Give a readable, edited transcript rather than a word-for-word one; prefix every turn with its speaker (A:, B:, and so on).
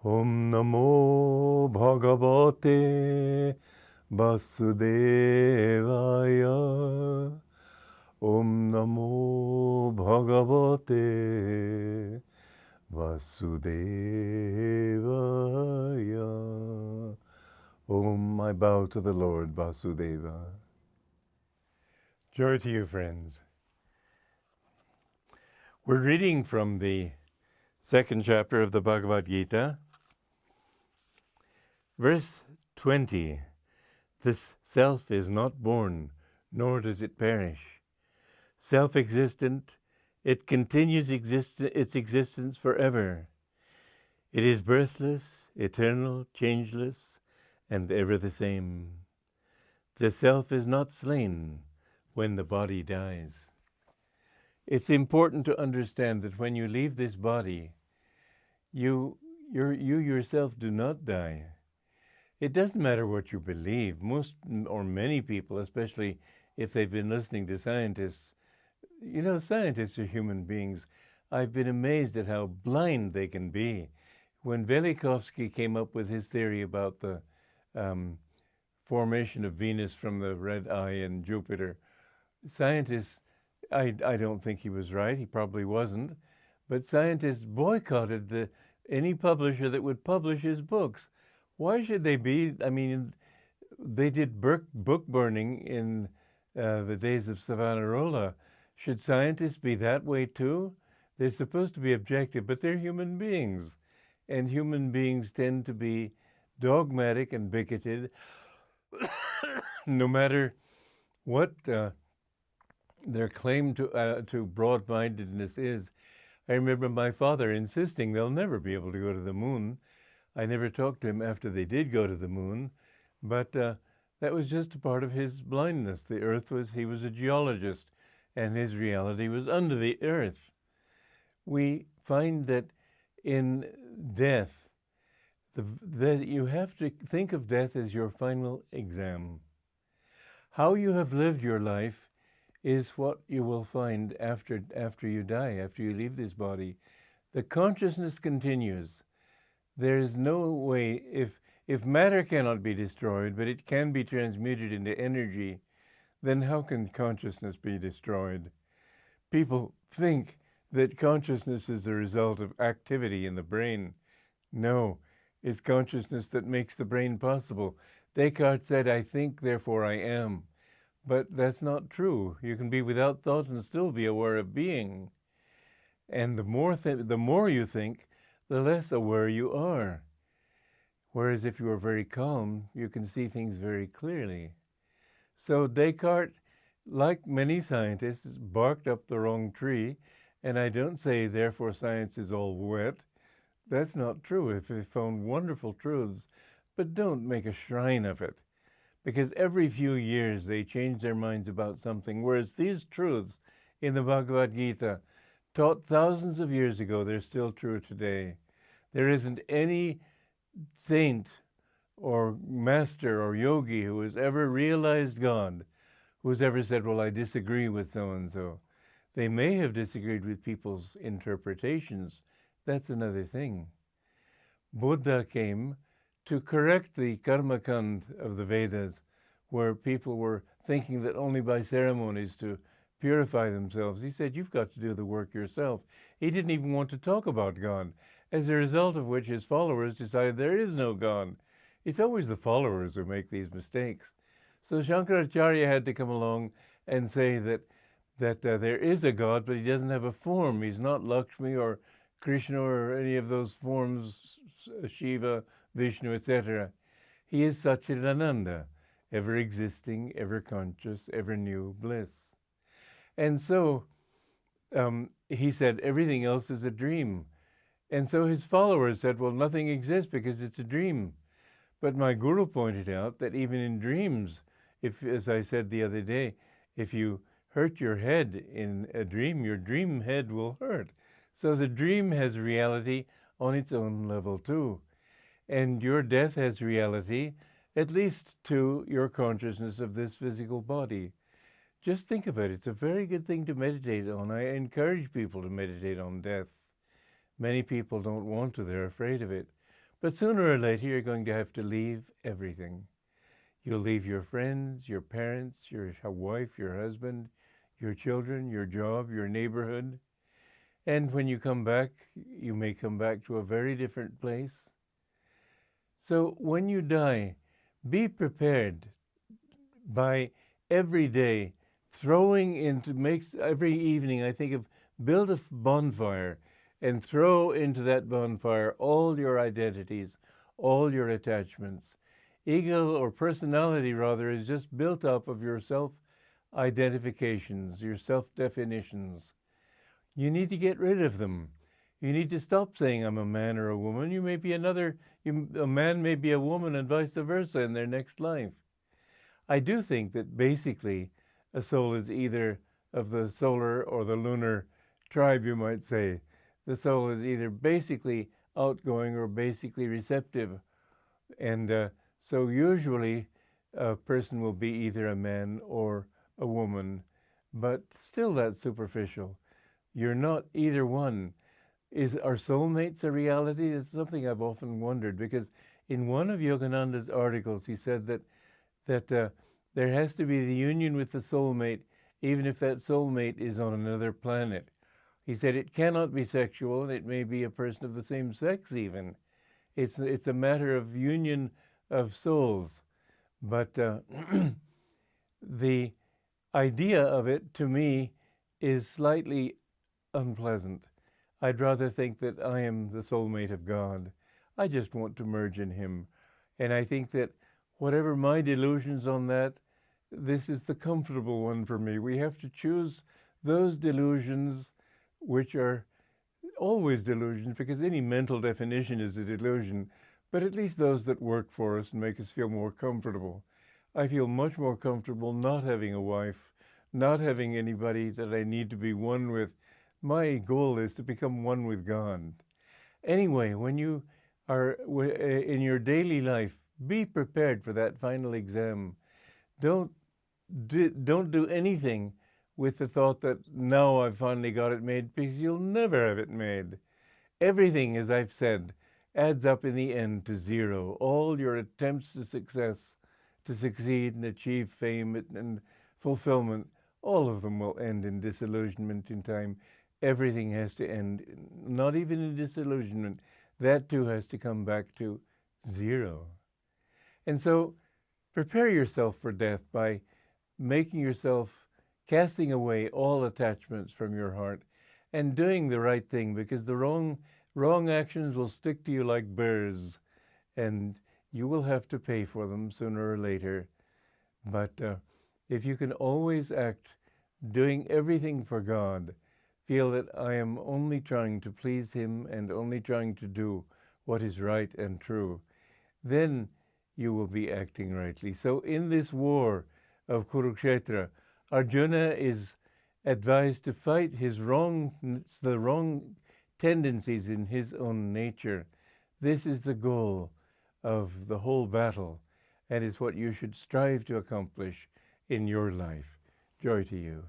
A: Om Namo Bhagavate Vasudevaya. Om Namo Bhagavate Vasudevaya. Om, I bow to the Lord Vasudeva. Joy to you, friends. We're reading from the second chapter of the Bhagavad Gita, verse 20. This self is not born, nor does it perish. Self-existent, it continues its existence forever. It is birthless, eternal, changeless, and ever the same. The self is not slain when the body dies. It's important to understand that when you leave this body, you yourself do not die. It doesn't matter what you believe. Most or many people, especially if they've been listening to scientists, scientists are human beings. I've been amazed at how blind they can be. When Velikovsky came up with his theory about the formation of Venus from the red eye in Jupiter, scientists, I don't think he was right. He probably wasn't. But scientists boycotted any publisher that would publish his books. Why should they be? I mean, they did book burning in the days of Savonarola. Should scientists be that way too? They're supposed to be objective, but they're human beings. And human beings tend to be dogmatic and bigoted, no matter what their claim to broad-mindedness is. I remember my father insisting they'll never be able to go to the moon. I never talked to him after they did go to the moon, but that was just a part of his blindness. He was a geologist, and his reality was under the earth. We find that in death, that you have to think of death as your final exam. How you have lived your life is what you will find after you die, after you leave this body. The consciousness continues. There is no way, if matter cannot be destroyed, but it can be transmuted into energy, then how can consciousness be destroyed? People think that consciousness is the result of activity in the brain. No, it's consciousness that makes the brain possible. Descartes said, "I think, therefore I am." But that's not true. You can be without thought and still be aware of being. And the more you think, the less aware you are. Whereas if you are very calm, you can see things very clearly. So Descartes, like many scientists, barked up the wrong tree, and I don't say, therefore, science is all wet. That's not true. If they found wonderful truths, but don't make a shrine of it, because every few years they change their minds about something, whereas these truths in the Bhagavad Gita, taught thousands of years ago, they're still true today. There isn't any saint or master or yogi who has ever realized God, who has ever said, well, I disagree with so-and-so. They may have disagreed with people's interpretations. That's another thing. Buddha came to correct the karmakand of the Vedas, where people were thinking that only by ceremonies to purify themselves. He said, you've got to do the work yourself. He didn't even want to talk about God, as a result of which his followers decided there is no God. It's always the followers who make these mistakes. So Shankaracharya had to come along and say that there is a God, but he doesn't have a form. He's not Lakshmi or Krishna or any of those forms, Shiva, Vishnu, etc. He is Satchidananda, ever existing, ever conscious, ever new bliss. And so he said, everything else is a dream. And so his followers said, well, nothing exists because it's a dream. But my guru pointed out that even in dreams, if, as I said the other day, if you hurt your head in a dream, your dream head will hurt. So the dream has reality on its own level too. And your death has reality, at least to your consciousness of this physical body. Just think of it. It's a very good thing to meditate on. I encourage people to meditate on death. Many people don't want to. They're afraid of it. But sooner or later, you're going to have to leave everything. You'll leave your friends, your parents, your wife, your husband, your children, your job, your neighborhood. And when you come back, you may come back to a very different place. So when you die, be prepared by every day throwing into, every evening I think of, build a bonfire and throw into that bonfire all your identities, all your attachments. Ego, or personality rather, is just built up of your self-identifications, your self-definitions. You need to get rid of them. You need to stop saying I'm a man or a woman. You may be a man may be a woman and vice versa in their next life. I do think that basically a soul is either of the solar or the lunar tribe, you might say. The soul is either basically outgoing or basically receptive. And so usually a person will be either a man or a woman, but still that's superficial. You're not either one. Are soulmates a reality? It's something I've often wondered, because in one of Yogananda's articles he said that there has to be the union with the soulmate, even if that soulmate is on another planet. He said it cannot be sexual, and it may be a person of the same sex even. It's a matter of union of souls. But the idea of it, to me, is slightly unpleasant. I'd rather think that I am the soulmate of God. I just want to merge in him. And I think that whatever my delusions on that, this is the comfortable one for me. We have to choose those delusions which are always delusions, because any mental definition is a delusion, but at least those that work for us and make us feel more comfortable. I feel much more comfortable not having a wife, not having anybody that I need to be one with. My goal is to become one with God. Anyway, when you are in your daily life, be prepared for that final exam. Don't do anything with the thought that now I've finally got it made, because you'll never have it made. Everything, as I've said, adds up in the end to zero. All your attempts to succeed and achieve fame and fulfillment, all of them will end in disillusionment in time. Everything has to end, not even in disillusionment. That too has to come back to zero. And so prepare yourself for death by casting away all attachments from your heart and doing the right thing, because the wrong actions will stick to you like burrs, and you will have to pay for them sooner or later. But if you can always act doing everything for God, feel that I am only trying to please him and only trying to do what is right and true, then you will be acting rightly. So in this war of Kurukshetra, Arjuna is advised to fight the wrong tendencies in his own nature. This is the goal of the whole battle, and is what you should strive to accomplish in your life. Joy to you.